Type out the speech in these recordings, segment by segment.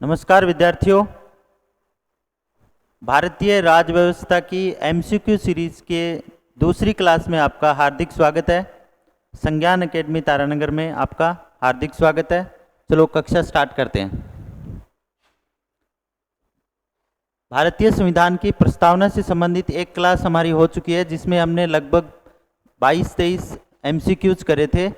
नमस्कार विद्यार्थियों, भारतीय राज्य व्यवस्था की एमसीक्यू सीरीज के दूसरी क्लास में आपका हार्दिक स्वागत है। संज्ञान एकेडमी तारानगर में आपका हार्दिक स्वागत है। चलो कक्षा स्टार्ट करते हैं। भारतीय संविधान की प्रस्तावना से संबंधित एक क्लास हमारी हो चुकी है, जिसमें हमने लगभग 22-23 एमसीक्यूज करे थे,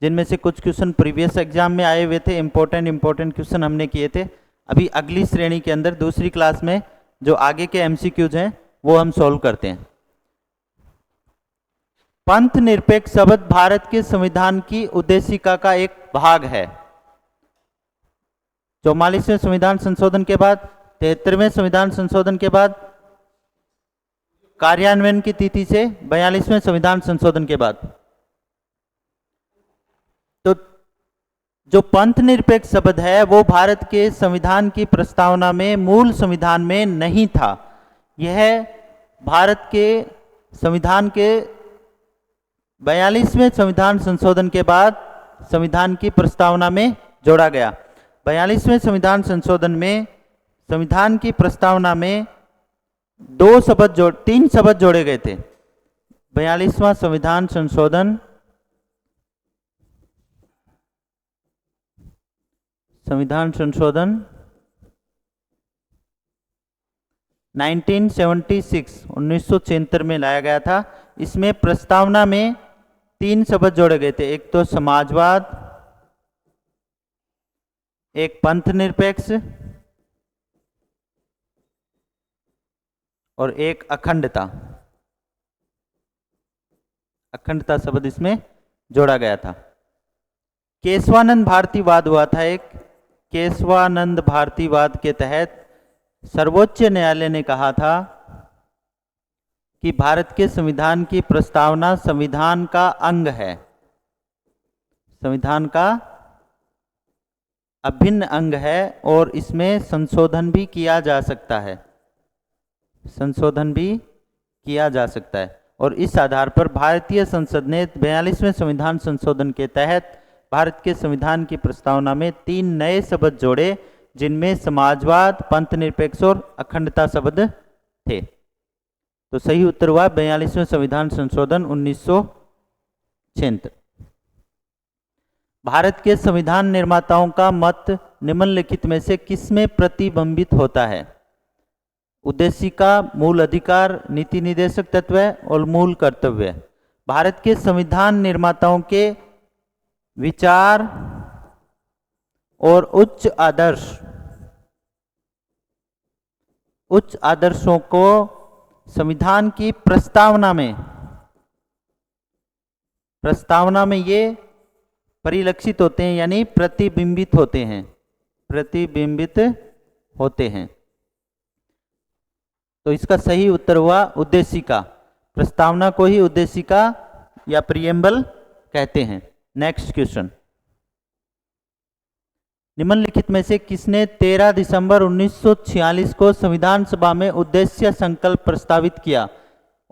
जिनमें से कुछ क्वेश्चन प्रीवियस एग्जाम में आए हुए थे। इंपॉर्टेंट क्वेश्चन हमने किए थे। अभी अगली श्रेणी के अंदर दूसरी क्लास में जो आगे के एमसीक्यूज हैं वो हम सॉल्व करते हैं। पंथ निरपेक्ष शब्द भारत के संविधान की उद्देशिका का एक भाग है। 44वें संविधान संशोधन के बाद, 73वें संविधान संशोधन के बाद, कार्यान्वयन की तिथि से 42वें संविधान संशोधन के बाद, तो जो पंथ निरपेक्ष शब्द है वो भारत के संविधान की प्रस्तावना में, मूल संविधान में नहीं था। यह भारत के संविधान के 42वें संविधान संशोधन के बाद संविधान की प्रस्तावना में जोड़ा गया। 42वें संविधान संशोधन में संविधान की प्रस्तावना में तीन शब्द जोड़े गए थे। 42वां संविधान संशोधन संविधान संशोधन 1976 में लाया गया था। इसमें प्रस्तावना में तीन शब्द जोड़े गए थे। एक तो समाजवाद, एक पंथ निरपेक्ष और एक अखंडता। अखंडता शब्द इसमें जोड़ा गया था। केशवानंद भारतीवाद हुआ था एक। केशवानंद भारतीवाद के तहत सर्वोच्च न्यायालय ने कहा था कि भारत के संविधान की प्रस्तावना संविधान का अंग है, संविधान का अभिन्न अंग है और इसमें संशोधन भी किया जा सकता है, संशोधन भी किया जा सकता है। और इस आधार पर भारतीय संसद ने 42वें संविधान संशोधन के तहत भारत के संविधान की प्रस्तावना में तीन नए शब्द जोड़े, जिनमें समाजवाद, पंथ निरपेक्ष और अखंडता शब्द थे। तो सही उत्तर हुआ 42वें संविधान संशोधन 1976। भारत के संविधान निर्माताओं का मत निम्नलिखित में से किसमें प्रतिबिंबित होता है? उद्देशिका, मूल अधिकार, नीति निर्देशक तत्व और मूल कर्तव्य। भारत के संविधान निर्माताओं के विचार और उच्च आदर्शों को संविधान की प्रस्तावना में ये परिलक्षित होते हैं, यानी प्रतिबिंबित होते हैं। तो इसका सही उत्तर हुआ उद्देशिका। प्रस्तावना को ही उद्देशिका या प्रिएम्बल कहते हैं। नेक्स्ट क्वेश्चन, निम्नलिखित में से किसने 13 दिसंबर 1946 को संविधान सभा में उद्देश्य संकल्प प्रस्तावित किया?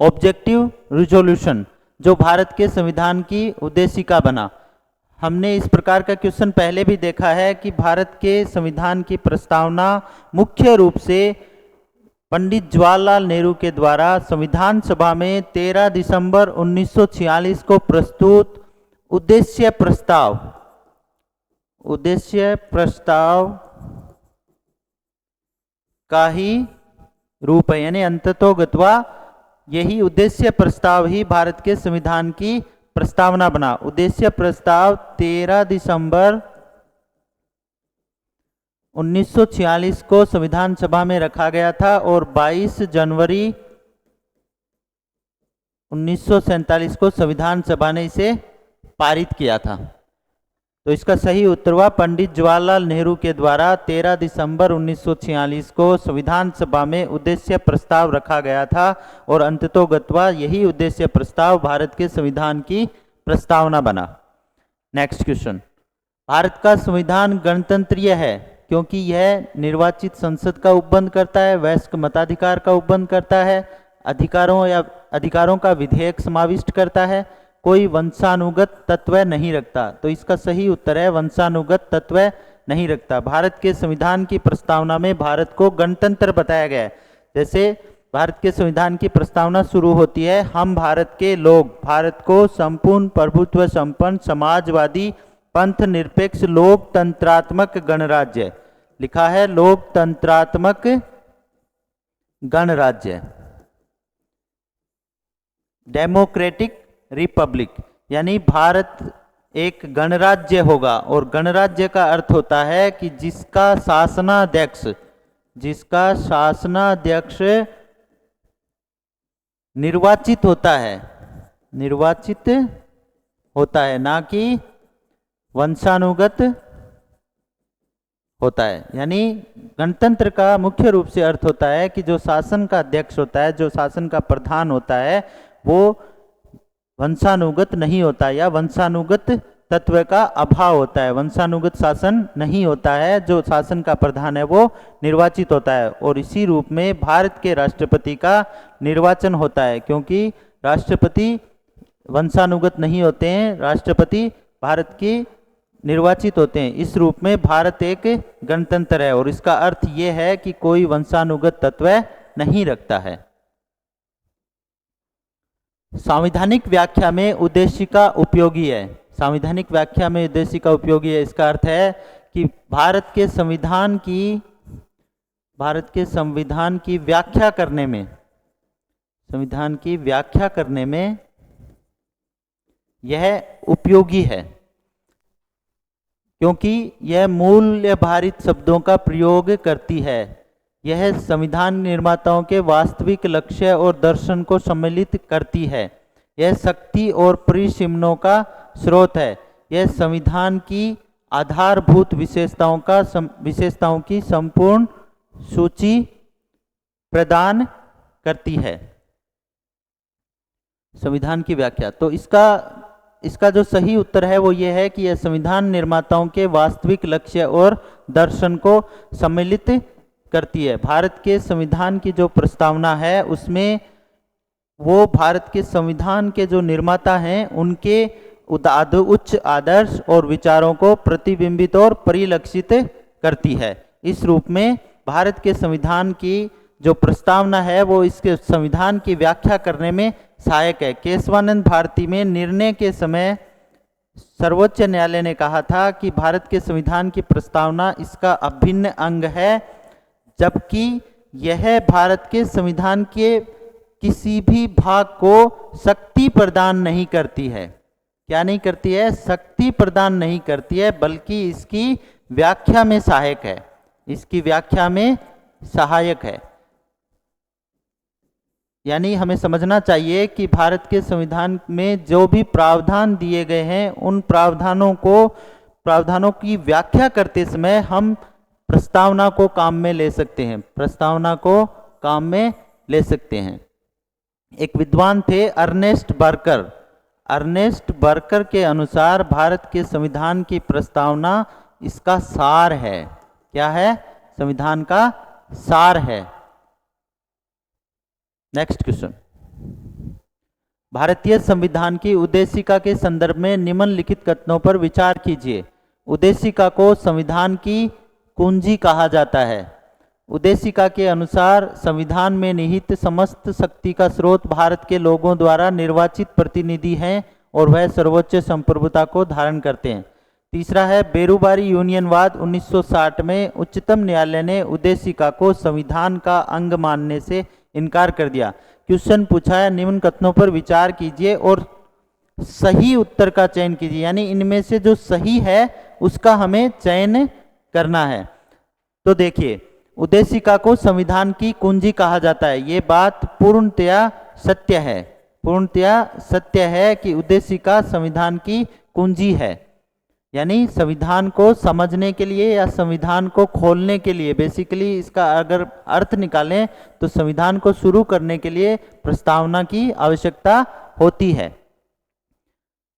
ऑब्जेक्टिव रिजोल्यूशन, जो भारत के संविधान की उद्देशिका बना। हमने इस प्रकार का क्वेश्चन पहले भी देखा है कि भारत के संविधान की प्रस्तावना मुख्य रूप से पंडित जवाहरलाल नेहरू के द्वारा संविधान सभा में 13 दिसंबर 1946 को प्रस्तुत उद्देश्य प्रस्ताव का ही रूप है, यानी अंततोगत्वा यही उद्देश्य प्रस्ताव ही भारत के संविधान की प्रस्तावना बना। उद्देश्य प्रस्ताव 13 दिसंबर 1946 को संविधान सभा में रखा गया था और 22 जनवरी 1947 को संविधान सभा ने इसे पारित किया था। तो इसका सही उत्तर हुआ पंडित जवाहरलाल नेहरू के द्वारा 13 दिसंबर 1946 को संविधान सभा में उद्देश्य प्रस्ताव रखा गया था और अंततोगत्वा यही उद्देश्य प्रस्ताव भारत के संविधान की प्रस्तावना बना। नेक्स्ट क्वेश्चन, भारत का संविधान गणतंत्रीय है क्योंकि यह निर्वाचित संसद का उपबंध करता है, वयस्क मताधिकार का उपबंध करता है, अधिकारों का विधेयक समाविष्ट करता है, कोई वंशानुगत तत्व नहीं रखता। तो इसका सही उत्तर है वंशानुगत तत्व नहीं रखता। भारत के संविधान की प्रस्तावना में भारत को गणतंत्र बताया गया है। जैसे भारत के संविधान की प्रस्तावना शुरू होती है, हम भारत के लोग भारत को संपूर्ण प्रभुत्व संपन्न समाजवादी पंथ निरपेक्ष लोकतंत्रात्मक गणराज्य, लिखा है लोकतंत्रात्मक गणराज्य, डेमोक्रेटिक रिपब्लिक, यानी भारत एक गणराज्य होगा। और गणराज्य का अर्थ होता है कि जिसका शासनाध्यक्ष निर्वाचित होता है, ना कि वंशानुगत होता है। यानी गणतंत्र का मुख्य रूप से अर्थ होता है कि जो शासन का अध्यक्ष होता है, जो शासन का प्रधान होता है, वो वंशानुगत नहीं होता या वंशानुगत तत्व का अभाव होता है, वंशानुगत शासन नहीं होता है। जो शासन का प्रधान है वो निर्वाचित होता है। और इसी रूप में भारत के राष्ट्रपति का निर्वाचन होता है, क्योंकि राष्ट्रपति वंशानुगत नहीं होते हैं, राष्ट्रपति भारत की निर्वाचित होते हैं। इस रूप में भारत एक गणतंत्र है और इसका अर्थ ये है कि कोई वंशानुगत तत्व नहीं रखता है। संवैधानिक व्याख्या में उद्देशिका उपयोगी है। संवैधानिक व्याख्या में उद्देशिका उपयोगी है, इसका अर्थ है कि भारत के संविधान की व्याख्या करने में यह उपयोगी है, क्योंकि यह मूल्य भारित शब्दों का प्रयोग करती है। यह संविधान निर्माताओं के वास्तविक लक्ष्य और दर्शन को सम्मिलित करती है। यह शक्ति और परिसीमनों का स्रोत है। यह संविधान की आधारभूत विशेषताओं की संपूर्ण सूची प्रदान करती है। संविधान की व्याख्या, तो इसका जो सही उत्तर है वो ये है कि यह संविधान निर्माताओं के वास्तविक लक्ष्य और दर्शन को सम्मिलित करती है। भारत के संविधान की जो प्रस्तावना है उसमें वो भारत के संविधान के जो निर्माता हैं उनके उच्च आदर्श और विचारों को प्रतिबिंबित और परिलक्षित करती है। इस रूप में भारत के संविधान की जो प्रस्तावना है वो इसके संविधान की व्याख्या करने में सहायक है। केशवानंद भारती में निर्णय के समय सर्वोच्च न्यायालय ने कहा था कि भारत के संविधान की प्रस्तावना इसका अभिन्न अंग है, जबकि यह भारत के संविधान के किसी भी भाग को शक्ति प्रदान नहीं करती है। क्या नहीं करती है? शक्ति प्रदान नहीं करती है, बल्कि इसकी व्याख्या में सहायक है। इसकी व्याख्या में सहायक है। यानी हमें समझना चाहिए कि भारत के संविधान में जो भी प्रावधान दिए गए हैं उन प्रावधानों की व्याख्या करते समय हम प्रस्तावना को काम में ले सकते हैं। एक विद्वान थे अर्नेस्ट बर्कर के अनुसार भारत के संविधान की प्रस्तावना इसका सार है। क्या है? संविधान का सार है। नेक्स्ट क्वेश्चन, भारतीय संविधान की उद्देशिका के संदर्भ में निम्नलिखित कथनों पर विचार कीजिए। उद्देशिका को संविधान की कुंजी कहा जाता है। उद्देशिका के अनुसार संविधान में निहित समस्त शक्ति का स्रोत भारत के लोगों द्वारा निर्वाचित प्रतिनिधि हैं और वह सर्वोच्च संप्रभुता को धारण करते हैं। तीसरा है बेरूबारी यूनियनवाद। 1960 में उच्चतम न्यायालय ने उद्देशिका को संविधान का अंग मानने से इनकार कर दिया। क्वेश्चन पूछा है, निम्न कथनों पर विचार कीजिए और सही उत्तर का चयन कीजिए। यानी इनमें से जो सही है उसका हमें चयन करना है। तो देखिए, उद्देशिका को संविधान की कुंजी कहा जाता है, ये बात पूर्णतया सत्य है कि उद्देशिका संविधान की कुंजी है। यानी संविधान को समझने के लिए या संविधान को खोलने के लिए, बेसिकली इसका अगर अर्थ निकालें तो संविधान को शुरू करने के लिए प्रस्तावना की आवश्यकता होती है।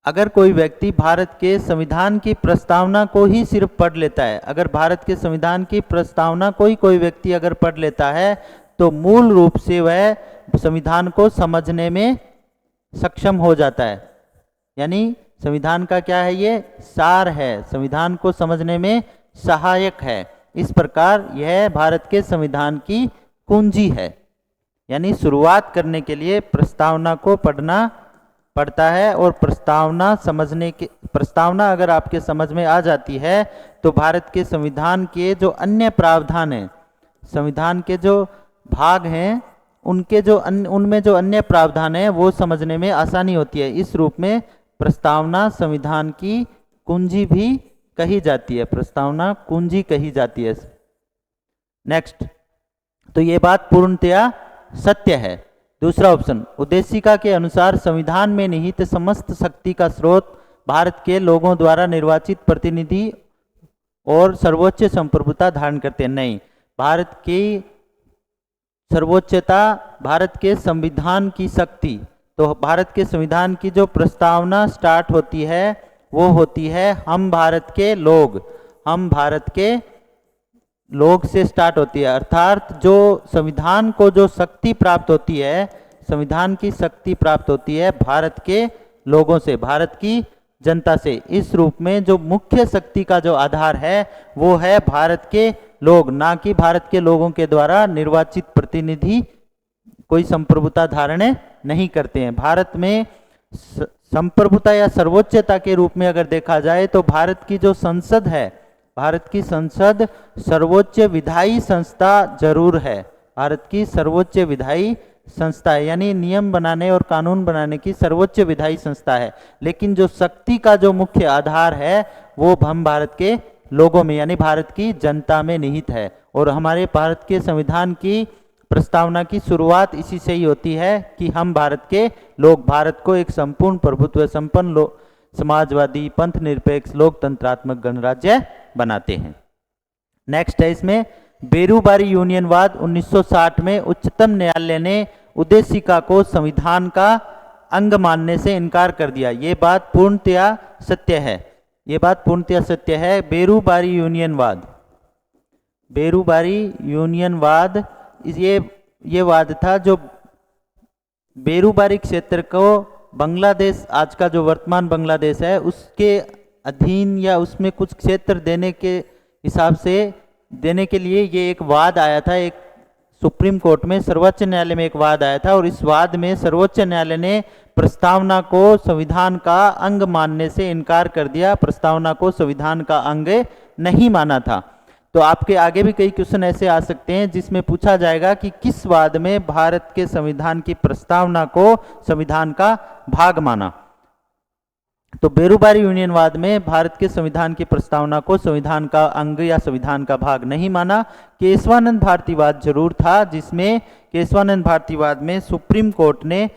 अगर कोई व्यक्ति भारत के संविधान की प्रस्तावना को ही सिर्फ पढ़ लेता है, अगर भारत के संविधान की प्रस्तावना को ही कोई व्यक्ति अगर पढ़ लेता है तो मूल रूप से वह संविधान को समझने में सक्षम हो जाता है। यानी संविधान का क्या है? ये सार है, संविधान को समझने में सहायक है। इस प्रकार यह भारत के संविधान की कुंजी है। यानी शुरुआत करने के लिए प्रस्तावना को पढ़ना पड़ता है, और प्रस्तावना अगर आपके समझ में आ जाती है तो भारत के संविधान के जो अन्य प्रावधान हैं, संविधान के जो भाग हैं, उनमें जो अन्य प्रावधान है वो समझने में आसानी होती है। इस रूप में प्रस्तावना संविधान की कुंजी भी कही जाती है, प्रस्तावना कुंजी कही जाती है। नेक्स्ट, तो ये बात पूर्णतया सत्य है। दूसरा ऑप्शन, उद्देशिका के अनुसार संविधान में निहित समस्त शक्ति का स्रोत भारत के लोगों द्वारा निर्वाचित प्रतिनिधि और सर्वोच्च संप्रभुता धारण करते हैं। नहीं, भारत की सर्वोच्चता, भारत के संविधान की शक्ति, तो भारत के संविधान की जो प्रस्तावना स्टार्ट होती है वो होती है हम भारत के लोग, हम भारत के लोग से स्टार्ट होती है। अर्थात जो संविधान को जो शक्ति प्राप्त होती है, संविधान की शक्ति प्राप्त होती है भारत के लोगों से, भारत की जनता से। इस रूप में जो मुख्य शक्ति का जो आधार है वो है भारत के लोग, ना कि भारत के लोगों के द्वारा निर्वाचित प्रतिनिधि कोई संप्रभुता धारण नहीं करते हैं। भारत में संप्रभुता या सर्वोच्चता के रूप में अगर देखा जाए तो भारत की जो संसद है, भारत की संसद सर्वोच्च विधायी संस्था जरूर है, भारत की सर्वोच्च विधायी संस्था है, यानी नियम बनाने और कानून बनाने की सर्वोच्च विधायी संस्था है। लेकिन जो शक्ति का जो मुख्य आधार है वो हम भारत के लोगों में यानी भारत की जनता में निहित है। और हमारे भारत के संविधान की प्रस्तावना की शुरुआत इसी से ही होती है कि हम भारत के लोग भारत को एक संपूर्ण प्रभुत्व संपन्न समाजवादी पंथ निरपेक्ष लोकतंत्रात्मक गणराज्य बनाते हैं। नेक्स्ट है इसमें बेरूबारी यूनियनवाद। 1960 में उच्चतम न्यायालय ने उद्देशिका को संविधान का अंग मानने से इनकार कर दिया। ये बात पूर्णतया सत्य है, ये बात पूर्णतया सत्य है। बेरूबारी यूनियनवाद, बेरूबारी यूनियनवाद ये वाद था जो बेरूबारी क्षेत्र को बांग्लादेश, आज का जो वर्तमान बांग्लादेश है, उसके अधीन या उसमें कुछ क्षेत्र देने के हिसाब से देने के लिए ये एक वाद आया था। एक सुप्रीम कोर्ट में, सर्वोच्च न्यायालय में एक वाद आया था, और इस वाद में सर्वोच्च न्यायालय ने प्रस्तावना को संविधान का अंग मानने से इनकार कर दिया, प्रस्तावना को संविधान का अंग नहीं माना था। तो आपके आगे भी कई क्वेश्चन ऐसे आ सकते हैं जिसमें पूछा जाएगा कि किस वाद में भारत के संविधान की प्रस्तावना को संविधान का भाग माना। तो बेरूबारी यूनियनवाद में भारत के संविधान की प्रस्तावना को संविधान का अंग या संविधान का भाग नहीं माना। केशवानंद भारतीवाद जरूर था, जिसमें केशवानंद भारतीवाद में सुप्रीम कोर्ट ने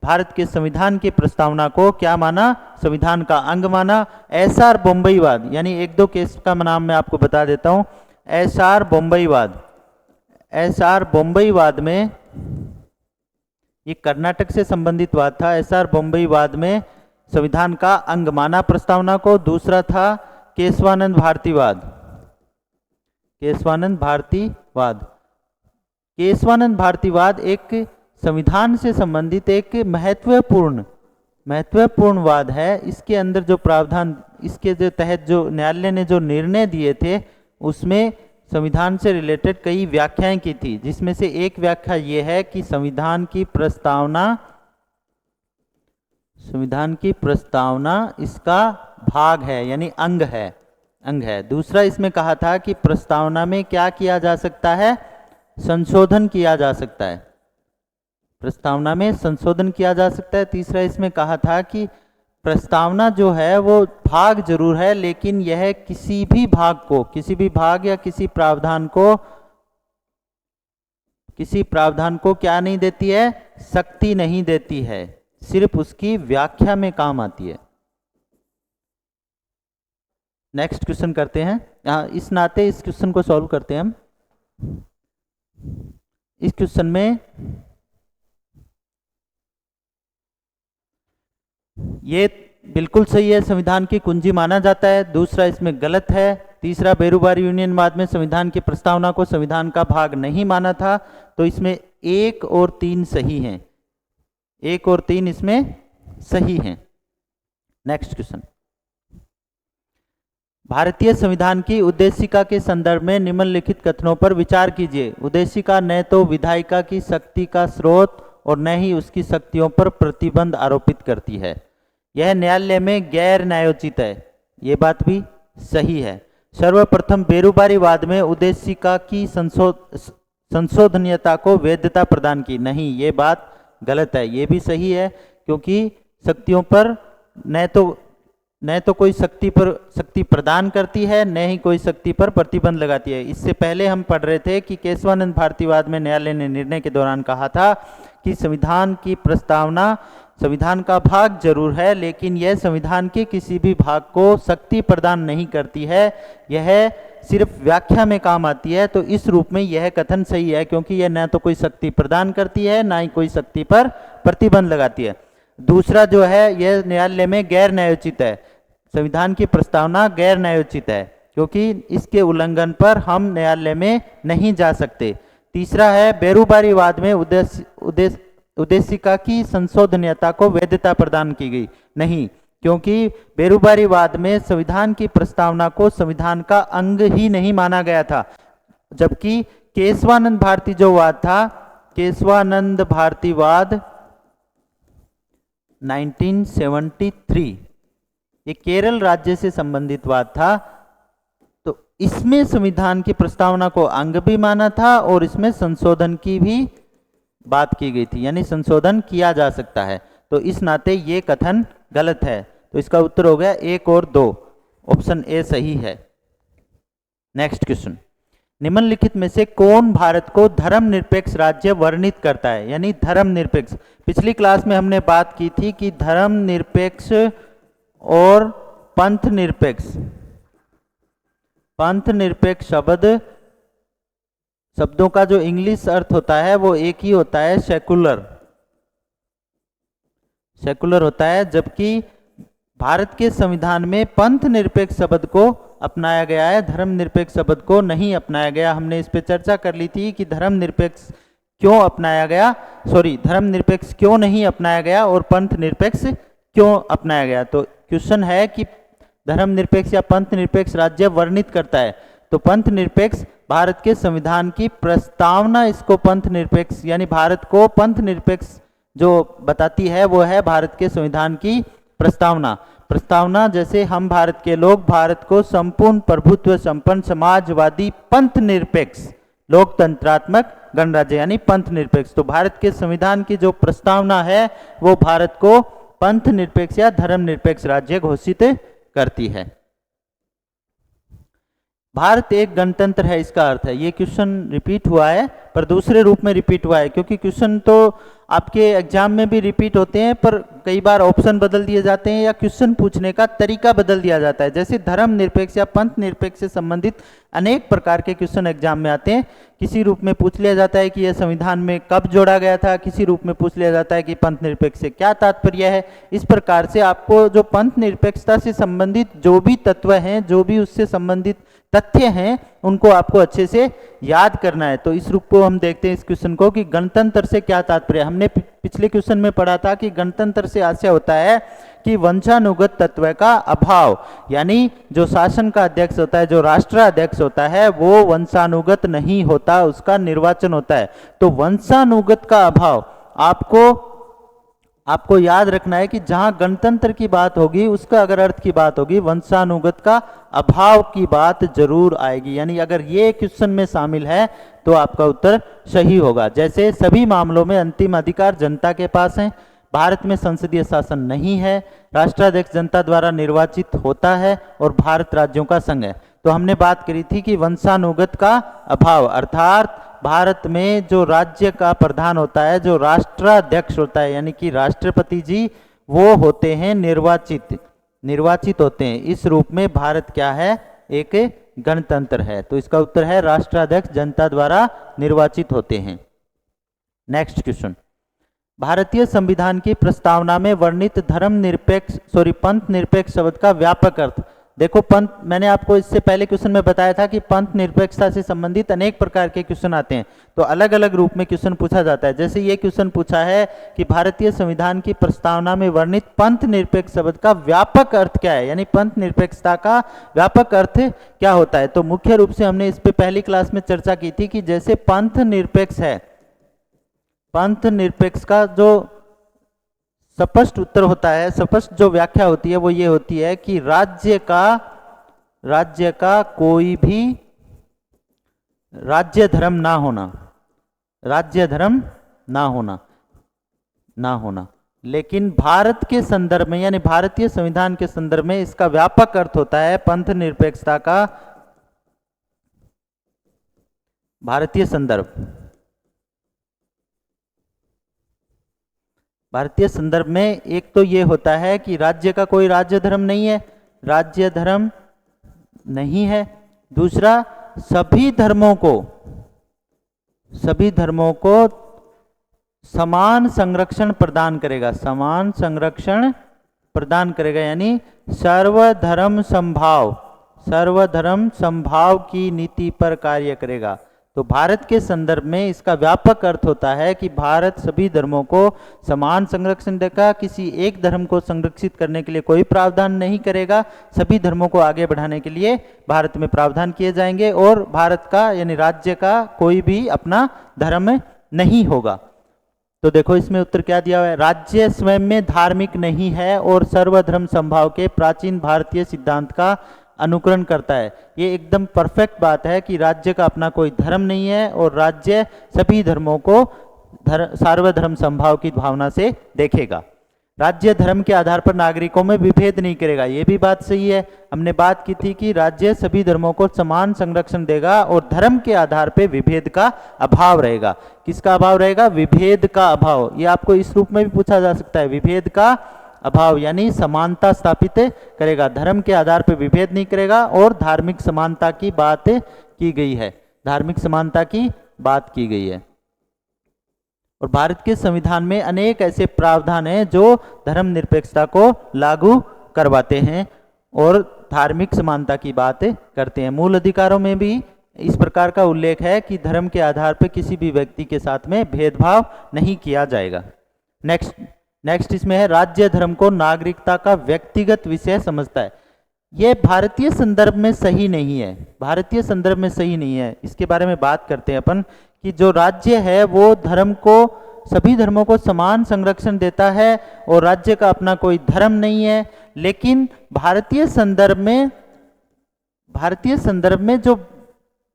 भारत के संविधान की प्रस्तावना को क्या माना, संविधान का अंग माना। एसआर बम्बईवाद, यानी एक दो केस का नाम मैं आपको बता देता हूं। एसआर बम्बईवाद, एसआर बम्बईवाद में ये कर्नाटक से संबंधित वाद था। एसआर बम्बईवाद में संविधान का अंग माना प्रस्तावना को। दूसरा था केशवानंद भारतीवाद, केशवानंद भारतीवाद। केशवानंद भारतीवाद एक संविधान से संबंधित एक महत्वपूर्ण वाद है। इसके अंदर जो प्रावधान, इसके जो तहत जो न्यायालय ने जो निर्णय दिए थे उसमें संविधान से रिलेटेड कई व्याख्याएं की थी, जिसमें से एक व्याख्या ये है कि संविधान की प्रस्तावना इसका भाग है, यानी अंग है। दूसरा इसमें कहा था कि प्रस्तावना में क्या किया जा सकता है, संशोधन किया जा सकता है, प्रस्तावना में संशोधन किया जा सकता है। तीसरा इसमें कहा था कि प्रस्तावना जो है वो भाग जरूर है, लेकिन यह किसी भी भाग या किसी प्रावधान को क्या नहीं देती है, शक्ति नहीं देती है, सिर्फ उसकी व्याख्या में काम आती है। नेक्स्ट क्वेश्चन करते हैं। इस नाते इस क्वेश्चन को सॉल्व करते हैं हम। इस क्वेश्चन में ये बिल्कुल सही है, संविधान की कुंजी माना जाता है। दूसरा इसमें गलत है। तीसरा बेरूबारी यूनियनवाद में संविधान की प्रस्तावना को संविधान का भाग नहीं माना था। तो इसमें 1 और 3 सही हैं, 1 और 3 इसमें सही हैं। नेक्स्ट क्वेश्चन, भारतीय संविधान की उद्देशिका के संदर्भ में निम्नलिखित कथनों पर विचार कीजिए। उद्देशिका न तो विधायिका की शक्ति का स्रोत और न ही उसकी शक्तियों पर प्रतिबंध आरोपित करती है। यह न्यायालय में गैर न्यायोचित है। ये बात भी सही है। सर्वप्रथम बेरोबारीवाद में उद्देशिका की संशोधनीयता को वैधता प्रदान की, नहीं, ये बात गलत है। ये भी सही है, क्योंकि शक्तियों पर न तो कोई शक्ति प्रदान करती है, न ही कोई शक्ति पर प्रतिबंध लगाती है। इससे पहले हम पढ़ रहे थे कि केशवानंद भारतीवाद में न्यायालय ने निर्णय के दौरान कहा था कि संविधान की प्रस्तावना संविधान का भाग जरूर है, लेकिन यह संविधान के किसी भी भाग को शक्ति प्रदान नहीं करती है, यह सिर्फ व्याख्या में काम आती है। तो इस रूप में यह कथन सही है, क्योंकि यह न तो कोई शक्ति प्रदान करती है, ना ही कोई शक्ति पर प्रतिबंध लगाती है। दूसरा जो है, यह न्यायालय में गैर न्यायोचित है। संविधान की प्रस्तावना गैर न्यायोचित है, क्योंकि इसके उल्लंघन पर हम न्यायालय में नहीं जा सकते। तीसरा है, बेरोबारीवाद में उद्देशिका की संशोधनीयता को वैधता प्रदान की गई, नहीं, क्योंकि बेरोबारीवाद में संविधान की प्रस्तावना को संविधान का अंग ही नहीं माना गया था। जबकि केशवानंद भारती जो वाद था, केशवानंद भारतीवाद 1973, ये केरल राज्य से संबंधित वाद था। तो इसमें संविधान की प्रस्तावना को अंग भी माना था और इसमें संशोधन की भी बात की गई थी, यानी संशोधन किया जा सकता है। तो इस नाते ये कथन गलत है। तो इसका उत्तर हो गया 1 और 2, ऑप्शन ए सही है। नेक्स्ट क्वेश्चन, निम्नलिखित में से कौन भारत को धर्मनिरपेक्ष राज्य वर्णित करता है, यानी धर्मनिरपेक्ष। पिछली क्लास में हमने बात की थी कि धर्मनिरपेक्ष और पंथ निरपेक्ष शब्दों का जो इंग्लिश अर्थ होता है वो एक ही होता है, सेकुलर होता है। जबकि भारत के संविधान में पंथ निरपेक्ष शब्द को अपनाया गया है, धर्मनिरपेक्ष शब्द को नहीं अपनाया गया। हमने इस पे चर्चा कर ली थी कि धर्मनिरपेक्ष क्यों नहीं अपनाया गया और पंथ निरपेक्ष क्यों अपनाया गया। तो क्वेश्चन है कि धर्मनिरपेक्ष या पंथ निरपेक्ष राज्य वर्णित करता है। तो पंथ निरपेक्ष भारत के संविधान की प्रस्तावना इसको पंथ निरपेक्ष, यानी भारत को पंथ निरपेक्ष जो बताती है वो है भारत के संविधान की प्रस्तावना। जैसे हम भारत के लोग भारत को संपूर्ण प्रभुत्व संपन्न समाजवादी पंथ निरपेक्ष लोकतंत्रात्मक गणराज्य, यानी पंथ निरपेक्ष। तो भारत के संविधान की जो प्रस्तावना है वो भारत को पंथ निरपेक्ष या धर्मनिरपेक्ष राज्य घोषित करती है। भारत एक गणतंत्र है, इसका अर्थ है, ये क्वेश्चन रिपीट हुआ है पर दूसरे रूप में रिपीट हुआ है, क्योंकि क्वेश्चन तो आपके एग्जाम में भी रिपीट होते हैं पर कई बार ऑप्शन बदल दिए जाते हैं या क्वेश्चन पूछने का तरीका बदल दिया जाता है। जैसे धर्मनिरपेक्ष या पंथ निरपेक्ष से संबंधित अनेक प्रकार के क्वेश्चन एग्जाम में आते हैं। किसी रूप में पूछ लिया जाता है कि यह संविधान में कब जोड़ा गया था, किसी रूप में पूछ लिया जाता है कि पंथ निरपेक्ष से क्या तात्पर्य है। इस प्रकार से आपको जो पंथ निरपेक्षता से संबंधित जो भी तत्व हैं, जो भी उससे संबंधित तथ्य हैं, उनको आपको अच्छे से याद करना है। तो इस रूप को हम देखते हैं इस क्वेश्चन को कि गणतंत्र से क्या तात्पर्य। हमने पिछले क्वेश्चन में पढ़ा था कि गणतंत्र से आशय होता है कि वंशानुगत तत्व का अभाव, यानी जो शासन का अध्यक्ष होता है, जो राष्ट्राध्यक्ष होता है, वो वंशानुगत नहीं होता, उसका निर्वाचन होता है। तो वंशानुगत का अभाव आपको याद रखना है कि जहां गणतंत्र की बात होगी उसका अगर अर्थ की बात होगी, वंशानुगत का अभाव की बात जरूर आएगी। यानी अगर ये क्वेश्चन में शामिल है तो आपका उत्तर सही होगा। जैसे सभी मामलों में अंतिम अधिकार जनता के पास है, भारत में संसदीय शासन नहीं है, राष्ट्राध्यक्ष जनता द्वारा निर्वाचित होता है और भारत राज्यों का संघ है। तो हमने बात करी थी कि वंशानुगत का अभाव अर्थात भारत में जो राज्य का प्रधान होता है, जो राष्ट्राध्यक्ष होता है, यानी कि राष्ट्रपति जी, वो होते हैं निर्वाचित होते हैं। इस रूप में भारत क्या है, एक गणतंत्र है। तो इसका उत्तर है राष्ट्राध्यक्ष जनता द्वारा निर्वाचित होते हैं। नेक्स्ट क्वेश्चन, भारतीय संविधान की प्रस्तावना में वर्णित पंथ निरपेक्ष शब्द का व्यापक अर्थ। देखो पंथ, मैंने आपको इससे पहले क्वेश्चन में बताया था कि पंथ निरपेक्षता से संबंधित अनेक प्रकार के क्वेश्चन आते हैं, तो अलग अलग रूप में क्वेश्चन पूछा जाता है। जैसे ये क्वेश्चन पूछा है कि भारतीय संविधान की प्रस्तावना में वर्णित पंथ निरपेक्ष शब्द का व्यापक अर्थ क्या है, यानी पंथ निरपेक्षता का व्यापक अर्थ क्या होता है। तो मुख्य रूप से हमने इस पे पहली क्लास में चर्चा की थी कि जैसे पंथ निरपेक्ष है, पंथ निरपेक्ष का जो स्पष्ट उत्तर होता है, स्पष्ट जो व्याख्या होती है वो ये होती है कि राज्य का कोई भी राज्य धर्म ना होना, राज्य धर्म ना होना। लेकिन भारत के संदर्भ में, यानी भारतीय संविधान के संदर्भ में इसका व्यापक अर्थ होता है पंथ निरपेक्षता का भारतीय संदर्भ में एक तो ये होता है कि राज्य का कोई राज्य धर्म नहीं है, राज्य धर्म नहीं है। दूसरा, सभी धर्मों को समान संरक्षण प्रदान करेगा, समान संरक्षण प्रदान करेगा, यानी सर्वधर्म समभाव की नीति पर कार्य करेगा। तो भारत के संदर्भ में इसका व्यापक अर्थ होता है कि भारत सभी धर्मों को समान संरक्षण देगा, किसी एक धर्म को संरक्षित करने के लिए कोई प्रावधान नहीं करेगा, सभी धर्मों को आगे बढ़ाने के लिए भारत में प्रावधान किए जाएंगे, और भारत का यानी राज्य का कोई भी अपना धर्म नहीं होगा। तो देखो इसमें उत्तर क्या दिया हुआ है, राज्य स्वयं में धार्मिक नहीं है और सर्वधर्म समभाव के प्राचीन भारतीय सिद्धांत का अनुकरण करता है। ये एकदम परफेक्ट बात है कि राज्य का अपना कोई धर्म नहीं है और राज्य सभी धर्मों को सार्वधर्म समभाव की भावना से देखेगा। राज्य धर्म के आधार पर नागरिकों में विभेद नहीं करेगा, ये भी बात सही है। हमने बात की थी कि राज्य सभी धर्मों को समान संरक्षण देगा और धर्म के आधार पर विभेद का अभाव रहेगा। किसका अभाव रहेगा? विभेद का अभाव। ये आपको इस रूप में भी पूछा जा सकता है, विभेद का अभाव यानी समानता स्थापित करेगा, धर्म के आधार पर विभेद नहीं करेगा और धार्मिक समानता की बात की गई है, धार्मिक समानता की बात की गई है। और भारत के संविधान में अनेक ऐसे प्रावधान हैं जो धर्म निरपेक्षता को लागू करवाते हैं और धार्मिक समानता की बात करते हैं। मूल अधिकारों में भी इस प्रकार का उल्लेख है कि धर्म के आधार पर किसी भी व्यक्ति के साथ में भेदभाव नहीं किया जाएगा। नेक्स्ट इसमें है, राज्य धर्म को नागरिकता का व्यक्तिगत विषय समझता है। यह भारतीय संदर्भ में सही नहीं है, भारतीय संदर्भ में सही नहीं है। इसके बारे में बात करते हैं अपन कि जो राज्य है वो धर्म को, सभी धर्मों को समान संरक्षण देता है और राज्य का अपना कोई धर्म नहीं है। लेकिन भारतीय संदर्भ में जो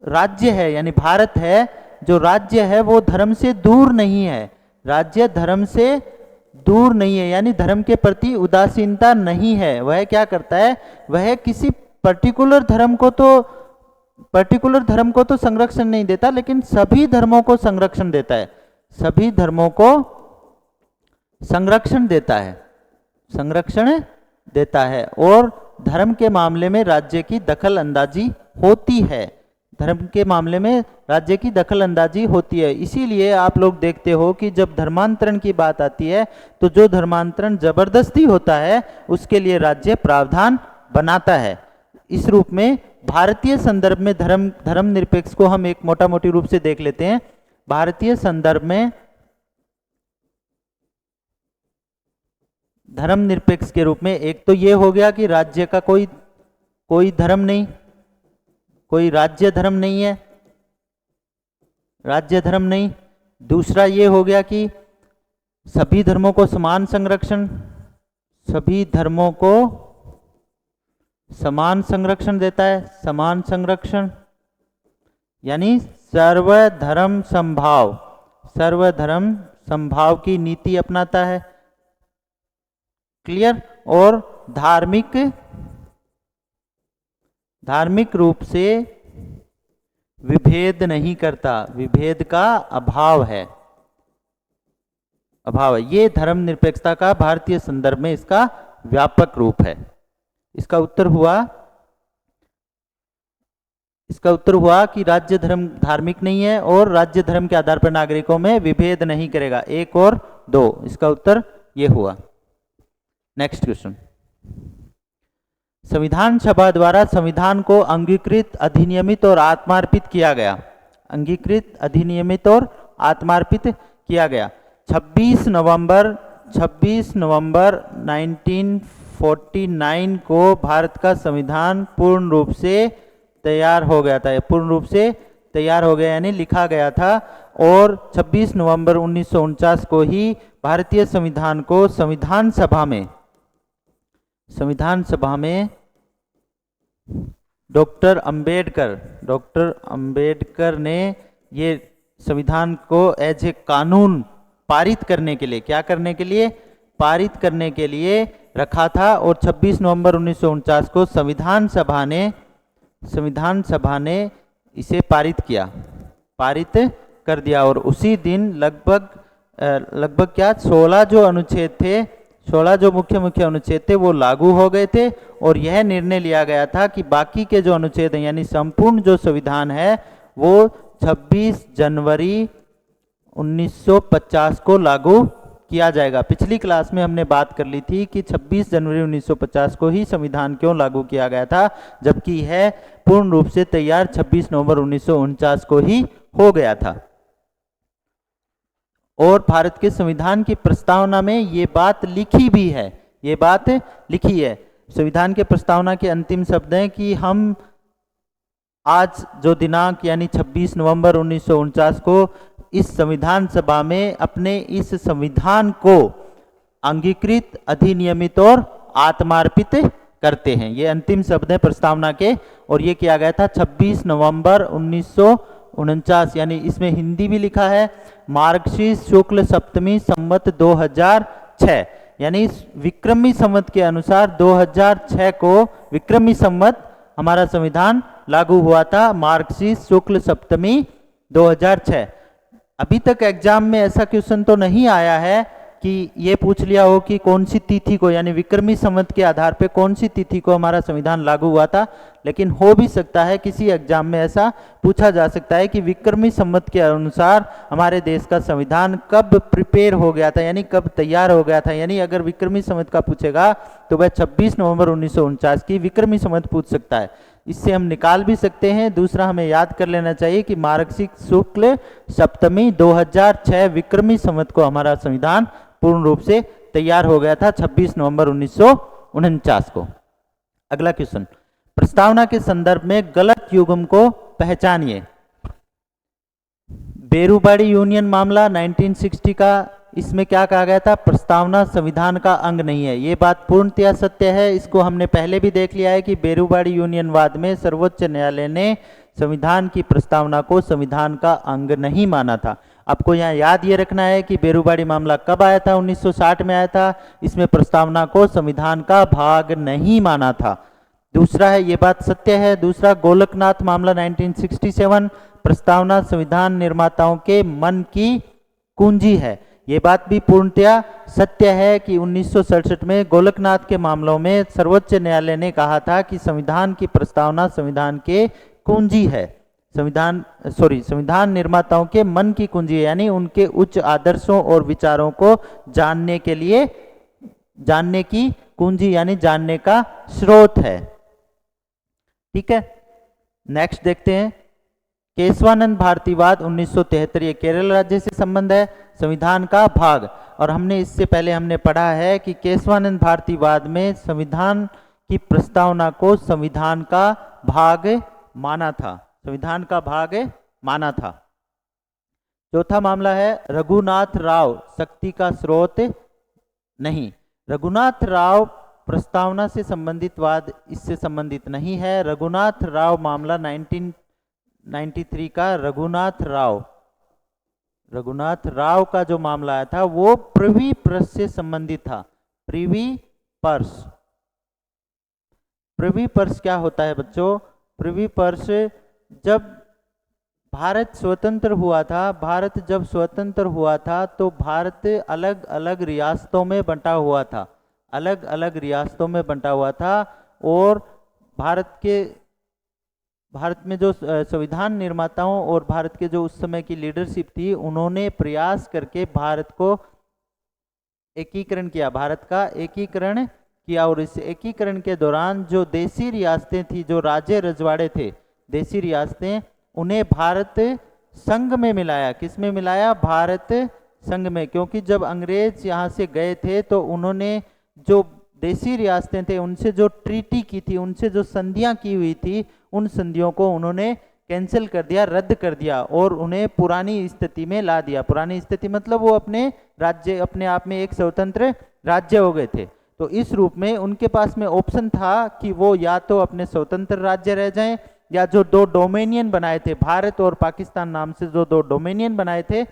राज्य है यानी भारत है, जो राज्य है वो धर्म से दूर नहीं है, राज्य धर्म से दूर नहीं है, यानी धर्म के प्रति उदासीनता नहीं है। वह क्या करता है, वह किसी पर्टिकुलर धर्म को तो संरक्षण नहीं देता, लेकिन सभी धर्मों को संरक्षण देता है, सभी धर्मों को संरक्षण देता है और धर्म के मामले में राज्य की दखल अंदाजी होती है, धर्म के मामले में राज्य की दखल अंदाजी होती है। इसीलिए आप लोग देखते हो कि जब धर्मांतरण की बात आती है तो जो धर्मांतरण जबरदस्ती होता है उसके लिए राज्य प्रावधान बनाता है। इस रूप में भारतीय संदर्भ में धर्म निरपेक्ष को हम एक मोटा मोटी रूप से देख लेते हैं। भारतीय संदर्भ में धर्म निरपेक्ष के रूप में एक तो ये हो गया कि राज्य का कोई धर्म नहीं, कोई राज्य धर्म नहीं है, राज्य धर्म नहीं। दूसरा ये हो गया कि सभी धर्मों को समान संरक्षण, सभी धर्मों को समान संरक्षण देता है, समान संरक्षण यानी सर्वधर्म समभाव की नीति अपनाता है। क्लियर? और धार्मिक रूप से विभेद नहीं करता, विभेद का अभाव है। ये धर्म निरपेक्षता का भारतीय संदर्भ में इसका व्यापक रूप है। इसका उत्तर हुआ कि राज्य धर्म धार्मिक नहीं है और राज्य धर्म के आधार पर नागरिकों में विभेद नहीं करेगा। 1 और 2, इसका उत्तर ये हुआ। नेक्स्ट क्वेश्चन, संविधान सभा द्वारा संविधान को अंगीकृत, अधिनियमित और आत्मार्पित किया गया। अंगीकृत, अधिनियमित और आत्मार्पित किया गया। 26 नवंबर 1949 को भारत का संविधान पूर्ण रूप से तैयार हो गया था। पूर्ण रूप से तैयार हो गया यानी लिखा गया था, और 26 नवंबर 1949 को ही भारतीय संविधान को संविधान सभा में डॉक्टर अंबेडकर ने ये संविधान को एज ए कानून पारित करने के लिए, क्या करने के लिए, पारित करने के लिए रखा था। और 26 नवंबर 1949 को संविधान सभा ने इसे पारित कर दिया। और उसी दिन लगभग क्या 16 जो अनुच्छेद थे, 16 जो मुख्य अनुच्छेद थे वो लागू हो गए थे। और यह निर्णय लिया गया था कि बाकी के जो अनुच्छेद हैं यानी संपूर्ण जो संविधान है वो 26 जनवरी 1950 को लागू किया जाएगा। पिछली क्लास में हमने बात कर ली थी कि 26 जनवरी 1950 को ही संविधान क्यों लागू किया गया था, जबकि यह पूर्ण रूप से तैयार 26 नवंबर 1949 को ही हो गया था। और भारत के संविधान की प्रस्तावना में ये बात लिखी भी है, ये बात लिखी है। संविधान के प्रस्तावना के अंतिम शब्द हैं कि हम आज जो दिनांक यानी 26 नवंबर 1949 को इस संविधान सभा में अपने इस संविधान को अंगीकृत, अधिनियमित और आत्मार्पित करते हैं। ये अंतिम शब्द है प्रस्तावना के, और ये किया गया था 26 नवंबर 1949, यानी इसमें हिंदी भी लिखा है मार्गशीर्ष शुक्ल सप्तमी संवत 2006, यानी विक्रमी संवत के अनुसार 2006 को विक्रमी संवत हमारा संविधान लागू हुआ था, मार्गशीर्ष शुक्ल सप्तमी 2006। अभी तक एग्जाम में ऐसा क्वेश्चन तो नहीं आया है कि ये पूछ लिया हो कि कौन सी तिथि को, यानी विक्रमी संवत के आधार पे कौन सी तिथि को हमारा संविधान लागू हुआ था, लेकिन हो भी सकता है किसी एग्जाम में ऐसा पूछा जा सकता है कि विक्रमी संवत के अनुसार हमारे देश का संविधान कब प्रिपेयर हो गया था, यानी कब तैयार हो गया था। यानी अगर विक्रमी संवत का पूछेगा तो वह 26 नवंबर 1949 की विक्रमी संवत पूछ सकता है। इससे हम निकाल भी सकते हैं। दूसरा हमें याद कर लेना चाहिए कि मार्गशीर्ष शुक्ल सप्तमी 2006 विक्रमी संवत को हमारा संविधान पूर्ण रूप से तैयार हो गया था 26 नवंबर 1949 को। अगला क्वेश्चन, प्रस्तावना के संदर्भ में गलत युग्म को पहचानिए। बेरूबाड़ी यूनियन मामला 1960 का, इसमें क्या कहा गया था, प्रस्तावना संविधान का अंग नहीं है। ये बात पूर्णतया सत्य है। इसको हमने पहले भी देख लिया है कि बेरूबाड़ी यूनियनवाद में सर्वोच्च न्यायालय ने संविधान की प्रस्तावना को संविधान का अंग नहीं माना था। आपको यहाँ याद ये रखना है कि बेरूबाड़ी मामला कब आया था, 1960 में आया था। इसमें प्रस्तावना को संविधान का भाग नहीं माना था। दूसरा है, ये बात सत्य है। दूसरा, गोलकनाथ मामला 1967, प्रस्तावना संविधान निर्माताओं के मन की कुंजी है। ये बात भी पूर्णतया सत्य है कि 1967 में गोलकनाथ के मामलों में सर्वोच्च न्यायालय ने कहा था कि संविधान की प्रस्तावना संविधान के कुंजी है, संविधान निर्माताओं के मन की कुंजी है, यानी उनके उच्च आदर्शों और विचारों को जानने के लिए, जानने की कुंजी यानी जानने का स्रोत है। ठीक है, नेक्स्ट देखते हैं, केशवानंद भारतीवाद 1973, ये केरल राज्य से संबंध है, संविधान का भाग। और हमने इससे पहले हमने पढ़ा है कि केशवानंद भारतीवाद में संविधान की प्रस्तावना को संविधान का भाग माना था, संविधान का भाग माना था। चौथा मामला है रघुनाथ राव, शक्ति का स्रोत नहीं। रघुनाथ राव प्रस्तावना से संबंधित वाद इससे संबंधित नहीं है। रघुनाथ राव मामला 1993 का रघुनाथ राव का जो मामला आया था वो प्रिवी पर्स से संबंधित था। प्रिवी पर्स क्या होता है बच्चों? प्रिवी पर्स, जब भारत स्वतंत्र हुआ था, तो भारत अलग अलग रियासतों में बंटा हुआ था, अलग अलग रियासतों में बंटा हुआ था। और भारत में जो संविधान निर्माताओं और भारत के जो उस समय की लीडरशिप थी, उन्होंने प्रयास करके भारत को एकीकरण किया, भारत का एकीकरण किया और इस एकीकरण के दौरान जो देसी रियासतें थी, जो राज्य रजवाड़े थे, देसी रियासतें, उन्हें भारत संघ में मिलाया। किस में मिलाया? भारत संघ में। क्योंकि जब अंग्रेज यहाँ से गए थे तो उन्होंने जो देसी रियासतें थे उनसे जो ट्रीटी की थी, उनसे जो संधियां की हुई थी, उन संधियों को उन्होंने कैंसिल कर दिया, रद्द कर दिया और उन्हें पुरानी स्थिति में ला दिया। पुरानी स्थिति मतलब वो अपने राज्य, अपने आप में एक स्वतंत्र राज्य हो गए थे। तो इस रूप में उनके पास में ऑप्शन था कि वो या तो अपने स्वतंत्र राज्य रह जाएं, या जो दो डोमेनियन बनाए थे, भारत और पाकिस्तान नाम से जो दो डोमेनियन बनाए थे,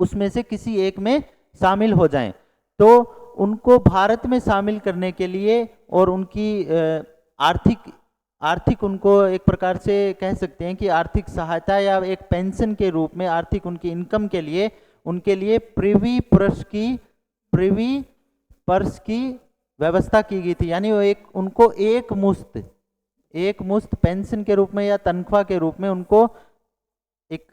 उसमें से किसी एक में शामिल हो जाएं। तो उनको भारत में शामिल करने के लिए और उनकी आर्थिक उनको एक प्रकार से कह सकते हैं कि आर्थिक सहायता या एक पेंशन के रूप में आर्थिक उनकी इनकम के लिए उनके लिए प्रिवी पर्स की व्यवस्था की गई थी। यानी वो उनको एक मुश्त पेंशन के रूप में या तनख्वाह के रूप में उनको एक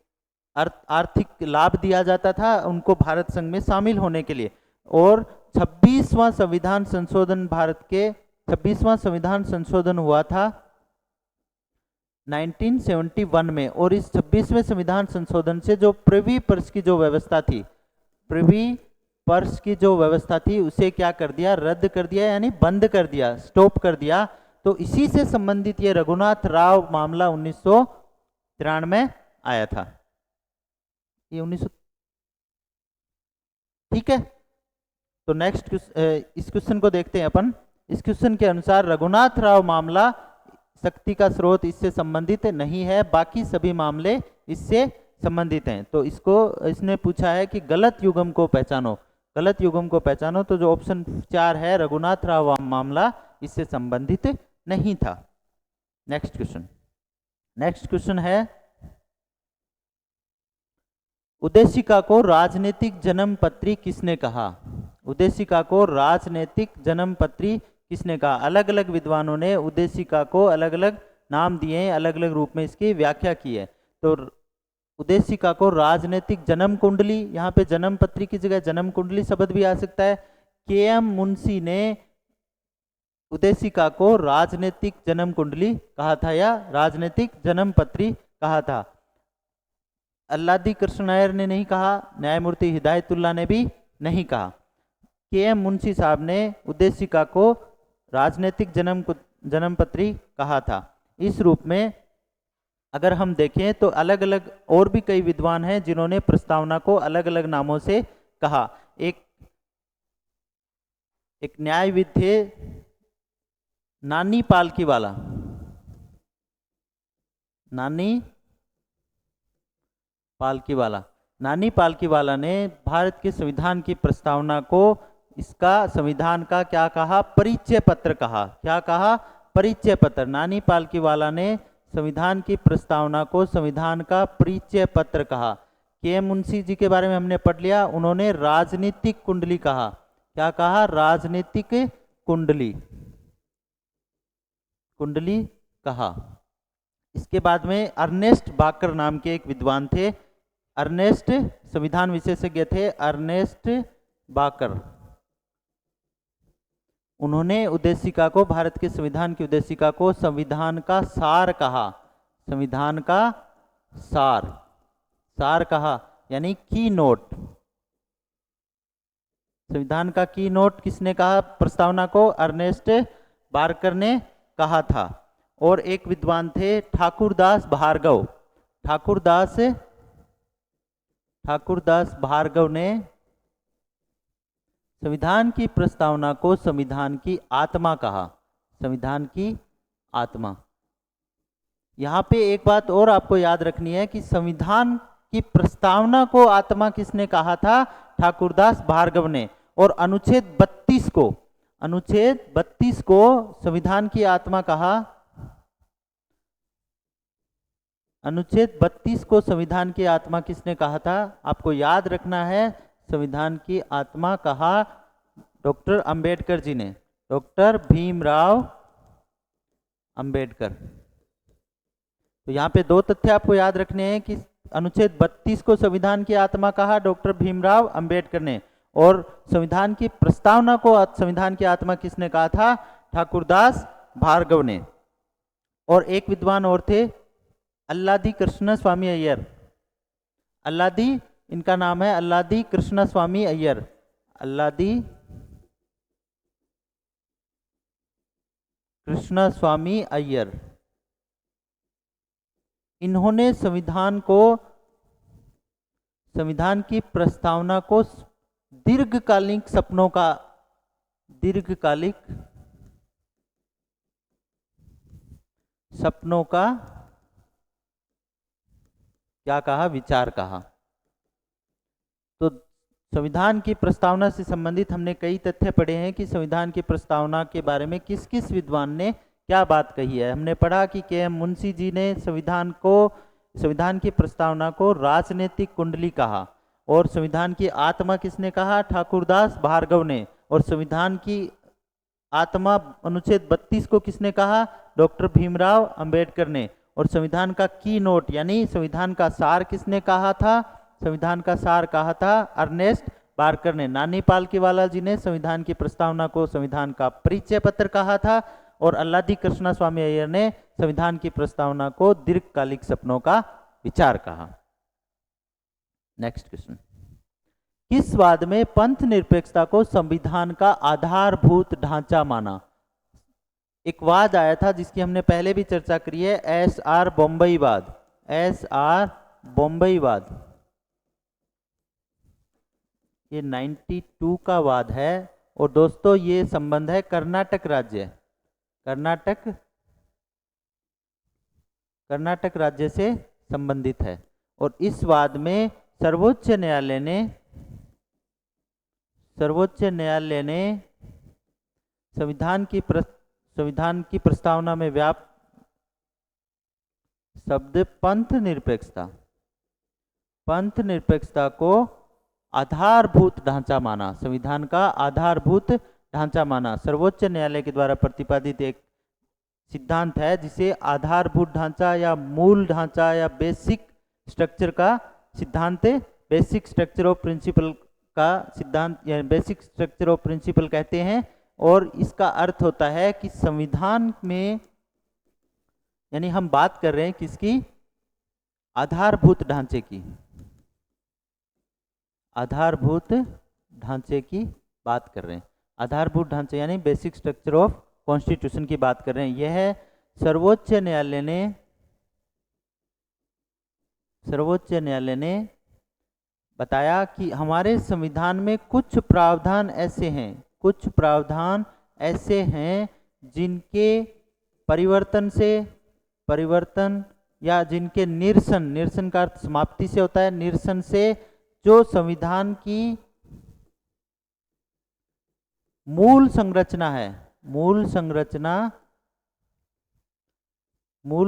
आर्थिक लाभ दिया जाता था उनको भारत संघ में शामिल होने के लिए। और 26वां संविधान संशोधन, भारत के 26वां संविधान संशोधन हुआ था 1971 में। और इस 26वें संविधान संशोधन से जो प्रिवी पर्स की जो व्यवस्था थी, प्रिवी पर्स की जो व्यवस्था थी, उसे क्या कर दिया? रद्द कर दिया, यानी बंद कर दिया, स्टॉप कर दिया। तो इसी से संबंधित ये रघुनाथ राव मामला 1993 में आया था। ये 1900, ठीक है। तो नेक्स्ट इस क्वेश्चन को देखते हैं अपन। इस क्वेश्चन के अनुसार रघुनाथ राव मामला शक्ति का स्रोत इससे संबंधित नहीं है, बाकी सभी मामले इससे संबंधित हैं। तो इसने पूछा है कि गलत युग्म को पहचानो। गलत युग्म को पहचानो, तो जो ऑप्शन 4 है रघुनाथ राव मामला इससे संबंधित नहीं था। नेक्स्ट क्वेश्चन है, उद्देशिका को राजनीतिक जन्मपत्री किसने कहा? उद्देशिका को राजनीतिक जन्मपत्री किसने कहा? अलग अलग विद्वानों ने उद्देशिका को अलग अलग नाम दिए, अलग अलग रूप में इसकी व्याख्या की है। तो उद्देशिका को राजनीतिक जन्म कुंडली, यहाँ पे जन्मपत्री की जगह जन्म कुंडली शब्द भी आ सकता है। के.एम. मुंशी ने उद्देशिका को राजनीतिक जन्म कुंडली कहा था या राजनीतिक जन्मपत्री कहा था। अल्लादी कृष्ण नायर ने नहीं कहा, न्यायमूर्ति हिदायतुल्लाह ने भी नहीं कहा। के.एम. मुंशी साहब ने उद्देशिका को राजनीतिक जन्मपत्री कहा था। इस रूप में अगर हम देखें तो अलग अलग और भी कई विद्वान हैं जिन्होंने प्रस्तावना को अलग अलग नामों से कहा। एक न्यायविद थे नानी पालकीवाला। नानी पालकीवाला ने भारत के संविधान की प्रस्तावना को इसका संविधान का क्या कहा? परिचय पत्र कहा। क्या कहा? परिचय पत्र। नानी पालकीवाला ने संविधान की प्रस्तावना को संविधान का परिचय पत्र कहा। के.एम. मुंशी जी के बारे में हमने पढ़ लिया, उन्होंने राजनीतिक कुंडली कहा। क्या कहा? राजनीतिक कुंडली कहा। इसके बाद में अर्नेस्ट बाकर नाम के एक विद्वान थे, अर्नेस्ट संविधान विशेषज्ञ थे, अर्नेस्ट बाकर। उन्होंने उद्देशिका को, भारत के संविधान की उद्देशिका को संविधान का सार कहा। संविधान का सार कहा, यानी की नोट। संविधान का की नोट किसने कहा? प्रस्तावना को अर्नेस्ट बाकर ने कहा था। और एक विद्वान थे ठाकुरदास भार्गव। ठाकुरदास भार्गव ने संविधान की प्रस्तावना को संविधान की आत्मा कहा। संविधान की आत्मा। यहाँ पे एक बात और आपको याद रखनी है कि संविधान की प्रस्तावना को आत्मा किसने कहा था? ठाकुरदास भार्गव ने। और अनुच्छेद 32 को संविधान की आत्मा कहा। अनुच्छेद 32 को संविधान की आत्मा किसने कहा था? आपको याद रखना है, संविधान की आत्मा कहा डॉक्टर अंबेडकर जी ने, डॉक्टर भीमराव अंबेडकर। तो यहाँ पे दो तथ्य आपको याद रखने हैं कि अनुच्छेद 32 को संविधान की आत्मा कहा डॉक्टर भीमराव अंबेडकर ने, और संविधान की प्रस्तावना को संविधान की आत्मा किसने कहा था? ठाकुरदास भार्गव ने। और एक विद्वान और थे, अल्लादी कृष्ण स्वामी अय्यर। अल्लादी, इनका नाम है अल्लादी कृष्ण स्वामी अय्यर। अल्लादी कृष्ण स्वामी अय्यर। इन्होंने संविधान की प्रस्तावना को दीर्घकालिक सपनों का क्या कहा? विचार कहा। तो संविधान की प्रस्तावना से संबंधित हमने कई तथ्य पढ़े हैं कि संविधान की प्रस्तावना के बारे में किस किस विद्वान ने क्या बात कही है। हमने पढ़ा कि के.एम. मुंशी जी ने संविधान की प्रस्तावना को राजनीतिक कुंडली कहा। और संविधान की आत्मा किसने कहा? ठाकुरदास भार्गव ने। और संविधान की आत्मा अनुच्छेद 32 को किसने कहा? डॉक्टर भीमराव अंबेडकर ने। और संविधान का की नोट यानी संविधान का सार किसने कहा था? संविधान का सार कहा था अर्नेस्ट बार्कर ने। नानी पालकीवाला जी ने संविधान की प्रस्तावना को संविधान का परिचय पत्र कहा था। और अल्लादी कृष्ण स्वामी अय्यर ने संविधान की प्रस्तावना को दीर्घकालिक सपनों का विचार कहा। नेक्स्ट क्वेश्चन, किस वाद में पंथ निरपेक्षता को संविधान का आधारभूत ढांचा माना? एक वाद आया था जिसकी हमने पहले भी चर्चा करी है, एस.आर. बॉम्बईवाद। एस.आर. बॉम्बईवाद, ये 92 का वाद है। और दोस्तों ये संबंध है कर्नाटक राज्य से संबंधित है। और इस वाद में सर्वोच्च न्यायालय ने संविधान की प्रस्तावना में व्याप्त शब्द पंथ निरपेक्षता को आधारभूत ढांचा माना। संविधान का आधारभूत ढांचा माना। सर्वोच्च न्यायालय के द्वारा प्रतिपादित एक सिद्धांत है जिसे आधारभूत ढांचा या मूल ढांचा या बेसिक स्ट्रक्चर का सिद्धांत, बेसिक स्ट्रक्चर ऑफ प्रिंसिपल का सिद्धांत या बेसिक स्ट्रक्चर ऑफ प्रिंसिपल कहते हैं। और इसका अर्थ होता है कि संविधान में, यानी हम बात कर रहे हैं किसकी? आधारभूत ढांचे की। आधारभूत ढांचे की बात कर रहे हैं। आधारभूत ढांचे यानी बेसिक स्ट्रक्चर ऑफ कॉन्स्टिट्यूशन की बात कर रहे हैं। यह सर्वोच्च न्यायालय ने बताया कि हमारे संविधान में कुछ प्रावधान ऐसे हैं जिनके परिवर्तन या जिनके निरसन का अर्थ समाप्ति से होता है, निरसन से जो संविधान की मूल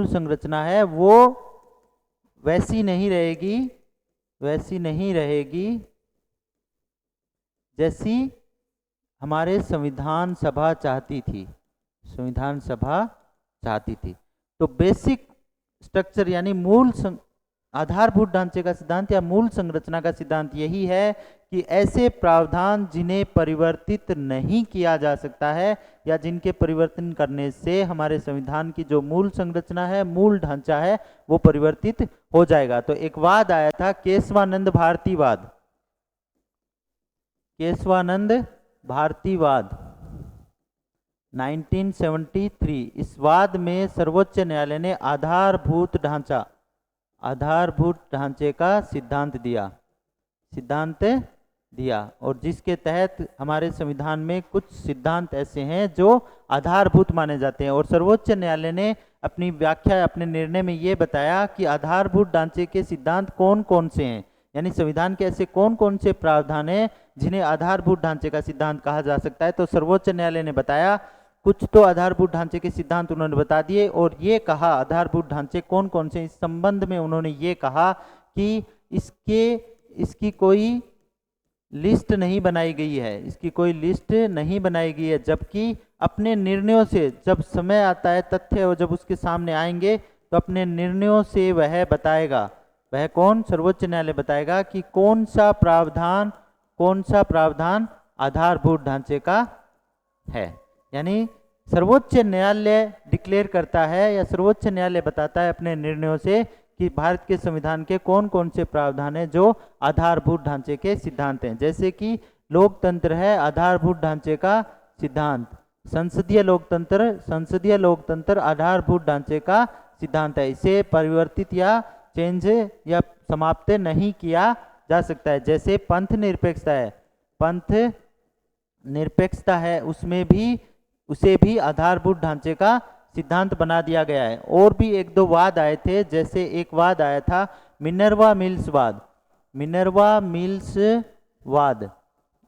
संरचना है वो वैसी नहीं रहेगी जैसी हमारे संविधान सभा चाहती थी। तो बेसिक स्ट्रक्चर यानी आधारभूत ढांचे का सिद्धांत या मूल संरचना का सिद्धांत यही है कि ऐसे प्रावधान जिन्हें परिवर्तित नहीं किया जा सकता है या जिनके परिवर्तन करने से हमारे संविधान की जो मूल संरचना है, मूल ढांचा है, वो परिवर्तित हो जाएगा। तो एक वाद आया था केशवानंद भारती वाद 1973। इस वाद में सर्वोच्च न्यायालय ने आधारभूत ढांचे का सिद्धांत दिया और जिसके तहत हमारे संविधान में कुछ सिद्धांत ऐसे हैं जो आधारभूत माने जाते हैं। और सर्वोच्च न्यायालय ने अपनी व्याख्या, अपने निर्णय में ये बताया कि आधारभूत ढांचे के सिद्धांत कौन कौन से हैं, यानी संविधान के ऐसे कौन कौन से प्रावधान हैं जिन्हें आधारभूत ढांचे का सिद्धांत कहा जा सकता है। तो सर्वोच्च न्यायालय ने बताया, कुछ तो आधारभूत ढांचे के सिद्धांत उन्होंने बता दिए और ये कहा आधारभूत ढांचे कौन कौन से। इस संबंध में उन्होंने ये कहा कि इसकी कोई लिस्ट नहीं बनाई गई है, जबकि अपने निर्णयों से जब समय आता है, तथ्य जब उसके सामने आएंगे तो अपने निर्णयों से वह बताएगा, वह कौन? सर्वोच्च न्यायालय बताएगा कि कौन सा प्रावधान कौन सा प्रावधान आधारभूत ढांचे का है। यानी सर्वोच्च न्यायालय डिक्लेयर करता है या सर्वोच्च न्यायालय बताता है अपने निर्णयों से कि भारत के संविधान के कौन कौन से प्रावधान हैं जो आधारभूत ढांचे के सिद्धांत हैं। जैसे कि लोकतंत्र है आधारभूत ढांचे का सिद्धांत, संसदीय लोकतंत्र आधारभूत ढांचे का सिद्धांत है। इसे परिवर्तित या चेंज या समाप्त नहीं किया जा सकता है। जैसे पंथ निरपेक्षता है उसे भी आधारभूत ढांचे का सिद्धांत बना दिया गया है। और भी एक दो वाद आए थे, जैसे एक वाद आया था मिनर्वा मिल्स वाद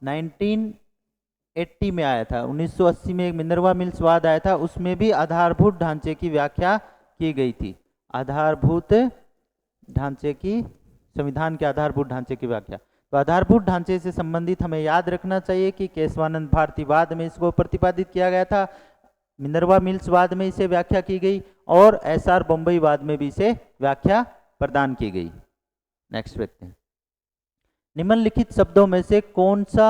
1980 में आया था। 1980 में एक मिनर्वा मिल्स वाद आया था, उसमें भी आधारभूत ढांचे की व्याख्या की गई थी। आधारभूत ढांचे की, संविधान के आधारभूत ढांचे की व्याख्या। तो आधारभूत ढांचे से संबंधित हमें याद रखना चाहिए कि केशवानंद भारतीवाद में इसको प्रतिपादित किया गया था, मिनर्वा मिल्स वाद में इसे व्याख्या की गई और एसआर बम्बई वाद में भी इसे व्याख्या प्रदान की गई। नेक्स्ट देखते हैं, निम्नलिखित शब्दों में से कौन सा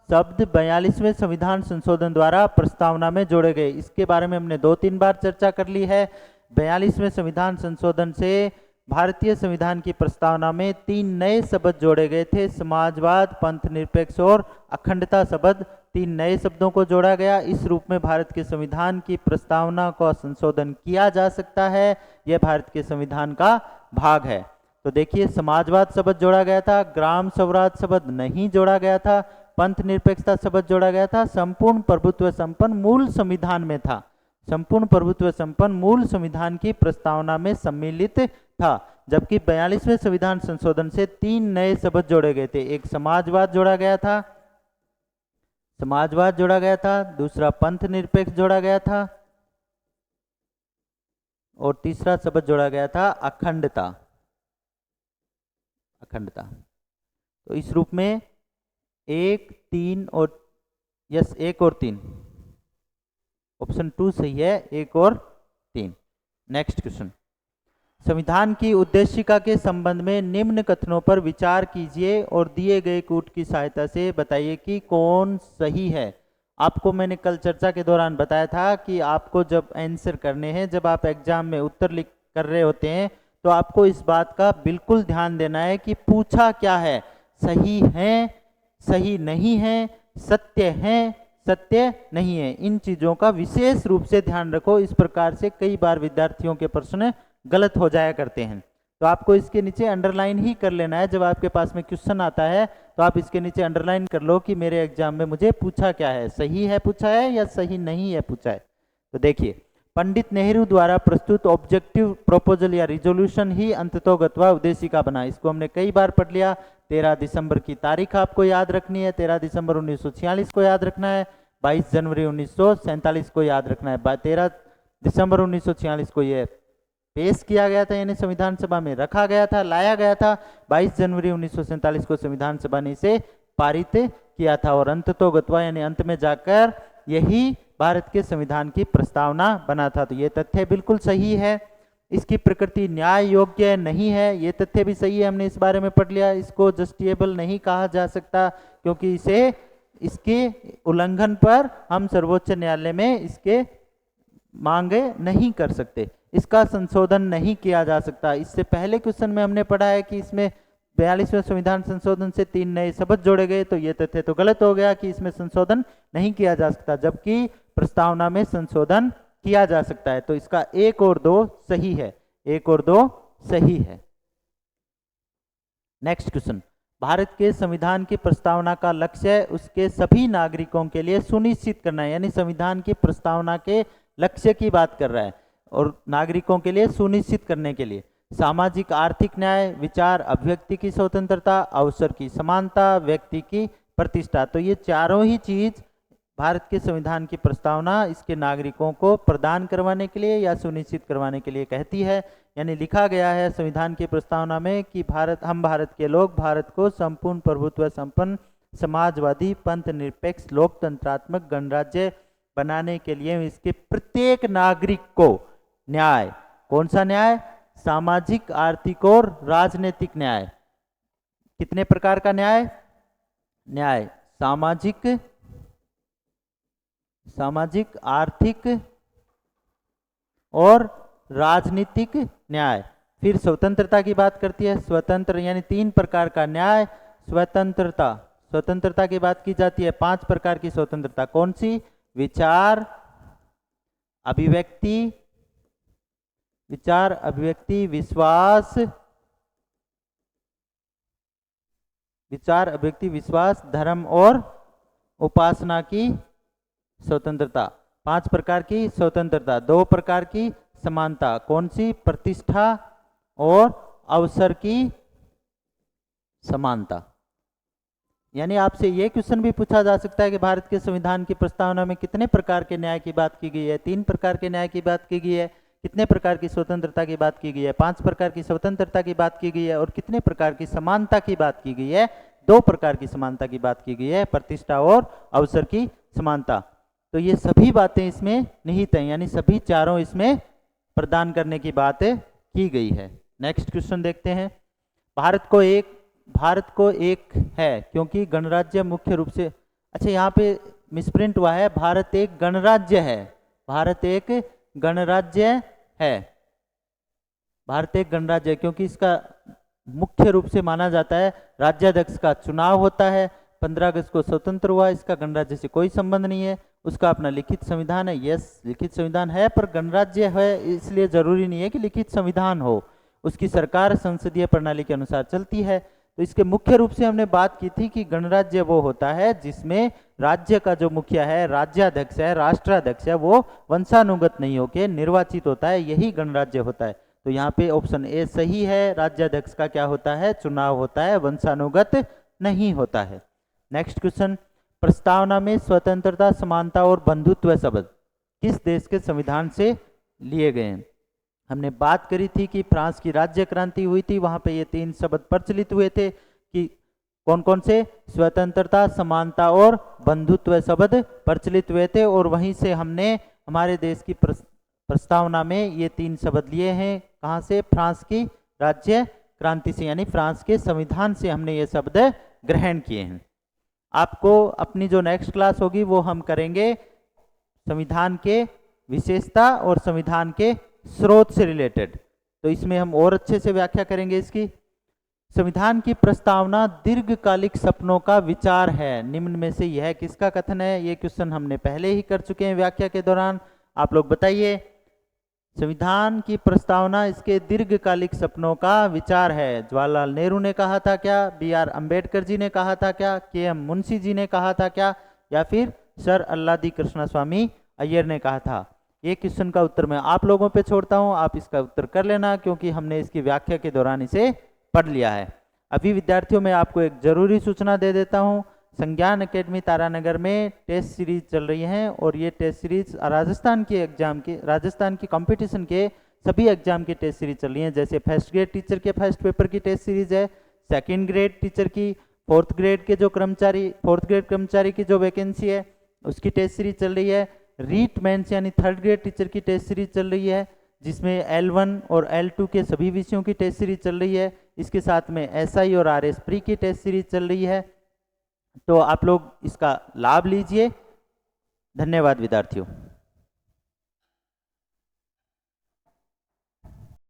शब्द 42वें संविधान संशोधन द्वारा प्रस्तावना में जोड़े गए। इसके बारे में हमने 2-3 बार चर्चा कर ली है। 42वें संविधान संशोधन से भारतीय संविधान की प्रस्तावना में 3 नए शब्द जोड़े गए थे, समाजवाद, पंथ निरपेक्ष और अखंडता शब्द। 3 नए शब्दों को जोड़ा गया। इस रूप में भारत के संविधान की प्रस्तावना का संशोधन किया जा सकता है, यह भारत के संविधान का भाग है। तो देखिए, समाजवाद शब्द जोड़ा गया था, ग्राम स्वराज शब्द नहीं जोड़ा गया था, पंथ निरपेक्षता शब्द जोड़ा गया था, संपूर्ण प्रभुत्व संपन्न मूल संविधान में था, संपूर्ण प्रभुत्व संपन्न मूल संविधान की प्रस्तावना में सम्मिलित था। जबकि 42वें संविधान संशोधन से 3 नए शब्द जोड़े गए थे। एक समाजवाद जोड़ा गया था, दूसरा पंथ निरपेक्ष जोड़ा गया था और तीसरा शब्द जोड़ा गया था अखंडता। तो इस रूप में 1, 3 और 3 ऑप्शन 2 सही है, 1 और 3। नेक्स्ट क्वेश्चन, संविधान की उद्देशिका के संबंध में निम्न कथनों पर विचार कीजिए और दिए गए कूट की सहायता से बताइए कि कौन सही है। आपको मैंने कल चर्चा के दौरान बताया था कि आपको जब आंसर करने हैं, जब आप एग्जाम में उत्तर लिख कर रहे होते हैं, तो आपको इस बात का बिल्कुल ध्यान देना है कि पूछा क्या है, सही है, सही नहीं है, सत्य है, सत्य नहीं है। इन चीजों का विशेष रूप से ध्यान रखो। इस प्रकार से कई बार विद्यार्थियों के प्रश्न गलत हो जाया करते हैं। तो आपको इसके नीचे अंडरलाइन ही कर लेना है। जब आपके पास में क्वेश्चन आता है तो आप इसके नीचे अंडरलाइन कर लो कि मेरे एग्जाम में मुझे पूछा क्या है, सही है पूछा है या सही नहीं है पूछा है। तो देखिए, पंडित नेहरू द्वारा प्रस्तुत ऑब्जेक्टिव प्रपोजल या रिजोल्यूशन ही अंततोगत्वा उद्देशिका बना। इसको हमने कई बार पढ़ लिया। 13 दिसंबर की तारीख आपको याद रखनी है, 13 दिसंबर 1946 को याद रखना है, 22 जनवरी 1947 को याद रखना है। 13 दिसंबर 1946 को यह पेश किया गया था, यानी संविधान सभा में रखा गया था, लाया गया था। 22 जनवरी 1947 को संविधान सभा ने इसे पारित किया था और अंततोगत्वा यानी अंत में जाकर यही भारत के संविधान की प्रस्तावना बना था। तो ये तथ्य बिल्कुल सही है। इसकी प्रकृति न्याय योग्य नहीं है, ये तथ्य भी सही है, हमने इस बारे में पढ़ लिया। इसको जस्टिएबल नहीं कहा जा सकता क्योंकि इसके उल्लंघन पर हम सर्वोच्च न्यायालय में इसके मांग नहीं कर सकते। इसका संशोधन नहीं किया जा सकता। इससे पहले क्वेश्चन में हमने पढ़ा है कि इसमें 42वें संविधान संशोधन से 3 नए शब्द जोड़े गए, तो ये तथ्य तो गलत हो गया कि इसमें संशोधन नहीं किया जा सकता, जबकि प्रस्तावना में संशोधन किया जा सकता है। तो इसका 1 और 2 सही है, 1 और 2 सही है। नेक्स्ट क्वेश्चन, भारत के संविधान की प्रस्तावना का लक्ष्य उसके सभी नागरिकों के लिए सुनिश्चित करना है, यानी संविधान की प्रस्तावना के लक्ष्य की बात कर रहा है और नागरिकों के लिए सुनिश्चित करने के लिए सामाजिक आर्थिक न्याय, विचार अभिव्यक्ति की स्वतंत्रता, अवसर की समानता, व्यक्ति की प्रतिष्ठा। तो ये चारों ही चीज भारत के संविधान की प्रस्तावना इसके नागरिकों को प्रदान करवाने के लिए या सुनिश्चित करवाने के लिए कहती है। यानी लिखा गया है संविधान की प्रस्तावना में कि हम भारत के लोग भारत को संपूर्ण प्रभुत्व संपन्न समाजवादी पंथ निरपेक्ष लोकतंत्रात्मक गणराज्य बनाने के लिए इसके प्रत्येक नागरिक को न्याय, कौन सा न्याय, सामाजिक आर्थिक और राजनीतिक न्याय, कितने प्रकार का न्याय, न्याय सामाजिक, सामाजिक, आर्थिक और राजनीतिक न्याय। फिर स्वतंत्रता की बात करती है, स्वतंत्र यानी 3 प्रकार का न्याय। स्वतंत्रता, स्वतंत्रता की बात की जाती है 5 प्रकार की स्वतंत्रता। कौन सी? विचार, अभिव्यक्ति, विचार, अभिव्यक्ति, विश्वास, विचार, अभिव्यक्ति, विश्वास, धर्म और उपासना की स्वतंत्रता। 5 प्रकार की स्वतंत्रता। 2 प्रकार की समानता। कौन सी? प्रतिष्ठा और अवसर की समानता। यानी आपसे यह क्वेश्चन भी पूछा जा सकता है कि भारत के संविधान की प्रस्तावना में कितने प्रकार के न्याय की बात की गई है? 3 प्रकार के न्याय की बात की गई है। कितने प्रकार की स्वतंत्रता की बात की गई है? 5 प्रकार की स्वतंत्रता की बात की गई है। और कितने प्रकार की समानता की बात की गई है? 2 प्रकार की समानता की बात की गई है, प्रतिष्ठा और अवसर की समानता। तो ये सभी बातें इसमें निहित हैं, यानी सभी चारों इसमें प्रदान करने की बात की गई है। नेक्स्ट क्वेश्चन देखते हैं। भारत को एक है क्योंकि गणराज्य मुख्य रूप से, अच्छा यहाँ पे मिसप्रिंट हुआ है, भारत एक गणराज्य है। भारत एक गणराज्य है। भारत एक गणराज्य है क्योंकि इसका मुख्य रूप से माना जाता है राज्याध्यक्ष का चुनाव होता है। 15 अगस्त को स्वतंत्र हुआ, इसका गणराज्य से कोई संबंध नहीं है। उसका अपना लिखित संविधान है। यस, लिखित संविधान है, पर गणराज्य है इसलिए जरूरी नहीं है कि लिखित संविधान हो। उसकी सरकार संसदीय प्रणाली के अनुसार चलती है। तो इसके मुख्य रूप से हमने बात की थी कि गणराज्य वो होता है जिसमें राज्य का जो मुखिया है, राज्याध्यक्ष है, राष्ट्राध्यक्ष है, वो वंशानुगत नहीं होकर निर्वाचित होता है, यही गणराज्य होता है। तो यहाँ पे ऑप्शन ए सही है। राज्याध्यक्ष का क्या होता है? चुनाव होता है, वंशानुगत नहीं होता है। Next question. प्रस्तावना में स्वतंत्रता, समानता और बंधुत्व शब्द किस देश के संविधान से लिए गए हैं? हमने बात करी थी कि फ्रांस की राज्य क्रांति हुई थी, वहां पे ये 3 शब्द प्रचलित हुए थे कि कौन कौन से? स्वतंत्रता, समानता और बंधुत्व शब्द प्रचलित हुए थे। और वहीं से हमने हमारे देश की प्रस्तावना में ये 3 शब्द लिए हैं। कहाँ से? फ्रांस की राज्य क्रांति से, यानी फ्रांस के संविधान से हमने ये शब्द ग्रहण किए हैं। आपको अपनी जो नेक्स्ट क्लास होगी वो हम करेंगे संविधान के विशेषता और संविधान के स्रोत से रिलेटेड। तो इसमें हम और अच्छे से व्याख्या करेंगे इसकी। संविधान की प्रस्तावना दीर्घकालिक सपनों का विचार है। निम्न में से यह किसका कथन है? ये क्वेश्चन हमने पहले ही कर चुके हैं व्याख्या के दौरान। आप लोग बताइए। संविधान की प्रस्तावना इसके दीर्घकालिक सपनों का विचार है। जवाहरलाल नेहरू ने कहा था क्या? BR अम्बेडकर जी ने कहा था क्या? KM मुंशी जी ने कहा था क्या? या फिर सर अल्लादी कृष्णस्वामी अय्यर ने कहा था? ये क्वेश्चन का उत्तर मैं आप लोगों पे छोड़ता हूं, आप इसका उत्तर कर लेना क्योंकि हमने इसकी व्याख्या के दौरान इसे पढ़ लिया है। अभी विद्यार्थियों में आपको एक जरूरी सूचना दे देता हूं। संज्ञान एकेडमी तारानगर में टेस्ट सीरीज चल रही है और ये टेस्ट सीरीज राजस्थान के एग्जाम के, राजस्थान की कंपटीशन के सभी एग्जाम की टेस्ट सीरीज चल रही है। जैसे फर्स्ट ग्रेड टीचर के फर्स्ट पेपर की टेस्ट सीरीज है, सेकंड ग्रेड टीचर की, फोर्थ ग्रेड कर्मचारी की जो वैकेंसी है उसकी टेस्ट सीरीज चल रही है। रीट मेंस यानी थर्ड ग्रेड टीचर की टेस्ट सीरीज चल रही है जिसमें L1 और L2 के सभी विषयों की टेस्ट सीरीज चल रही है। इसके साथ में SI और RS प्री की टेस्ट सीरीज चल रही है। तो आप लोग इसका लाभ लीजिए। धन्यवाद विद्यार्थियों।